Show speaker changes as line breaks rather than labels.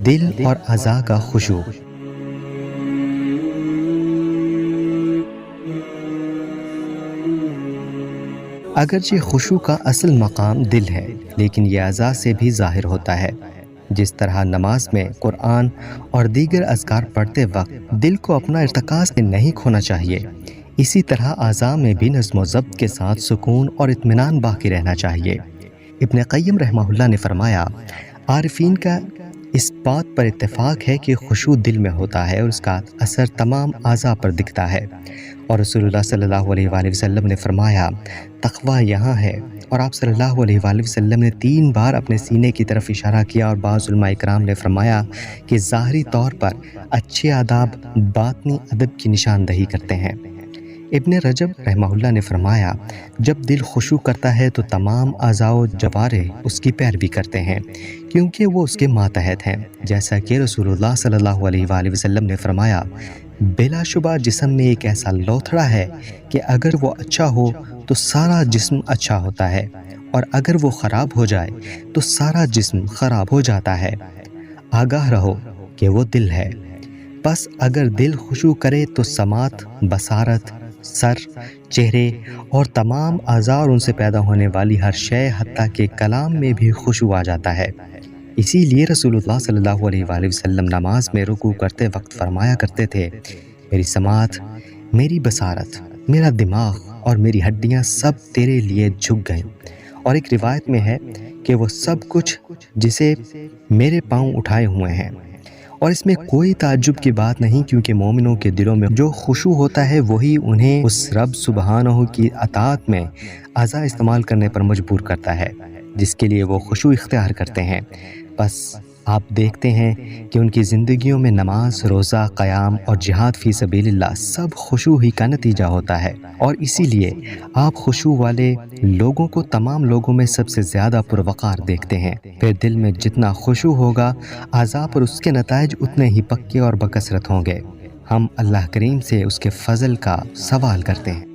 دل اور اعضاء کا خشوع۔ اگرچہ خشوع کا اصل مقام دل ہے، لیکن یہ اعضاء سے بھی ظاہر ہوتا ہے۔ جس طرح نماز میں قرآن اور دیگر اذکار پڑھتے وقت دل کو اپنا ارتکاز سے نہیں کھونا چاہیے، اسی طرح اعضاء میں بھی نظم و ضبط کے ساتھ سکون اور اطمینان باقی رہنا چاہیے۔ ابن قیم رحمہ اللہ نے فرمایا، عارفین کا اس بات پر اتفاق ہے کہ خشوع دل میں ہوتا ہے اور اس کا اثر تمام اعضاء پر دکھتا ہے، اور رسول اللہ صلی اللہ علیہ وآلہ وسلم نے فرمایا تقویٰ یہاں ہے، اور آپ صلی اللہ علیہ وآلہ وسلم نے 3 بار اپنے سینے کی طرف اشارہ کیا، اور بعض علماء کرام نے فرمایا کہ ظاہری طور پر اچھے آداب باطنی ادب کی نشاندہی کرتے ہیں۔ ابن رجب رحمہ اللہ نے فرمایا، جب دل خشوع کرتا ہے تو تمام اعضاء و جوارح اس کی پیروی کرتے ہیں، کیونکہ وہ اس کے ماتحت ہیں، جیسا کہ رسول اللہ صلی اللہ علیہ وآلہ وسلم نے فرمایا، بلا شبہ جسم میں ایک ایسا لوتھڑا ہے کہ اگر وہ اچھا ہو تو سارا جسم اچھا ہوتا ہے، اور اگر وہ خراب ہو جائے تو سارا جسم خراب ہو جاتا ہے۔ آگاہ رہو کہ وہ دل ہے، بس اگر دل خشوع کرے تو سماعت، بصارت، سر، چہرے اور تمام اعضاء اور ان سے پیدا ہونے والی ہر شے حتیٰ کہ کلام میں بھی خشوع آ جاتا ہے۔ اسی لیے رسول اللہ صلی اللہ علیہ وآلہ وسلم نماز میں رکوع کرتے وقت فرمایا کرتے تھے، میری سماعت، میری بصارت، میرا دماغ اور میری ہڈیاں سب تیرے لیے جھک گئیں۔ اور ایک روایت میں ہے کہ وہ سب کچھ جسے میرے پاؤں اٹھائے ہوئے ہیں۔ اور اس میں کوئی تعجب کی بات نہیں، کیونکہ مومنوں کے دلوں میں جو خشوع ہوتا ہے وہی انہیں اس رب سبحانہ کی اطاعت میں اعضاء استعمال کرنے پر مجبور کرتا ہے جس کے لیے وہ خشوع اختیار کرتے ہیں۔ بس آپ دیکھتے ہیں کہ ان کی زندگیوں میں نماز، روزہ، قیام اور جہاد فی سبیل اللہ سب خشوع ہی کا نتیجہ ہوتا ہے، اور اسی لیے آپ خشوع والے لوگوں کو تمام لوگوں میں سب سے زیادہ پروقار دیکھتے ہیں۔ پھر دل میں جتنا خشوع ہوگا، اعضاء پر اس کے نتائج اتنے ہی پکے اور بکثرت ہوں گے۔ ہم اللہ کریم سے اس کے فضل کا سوال کرتے ہیں۔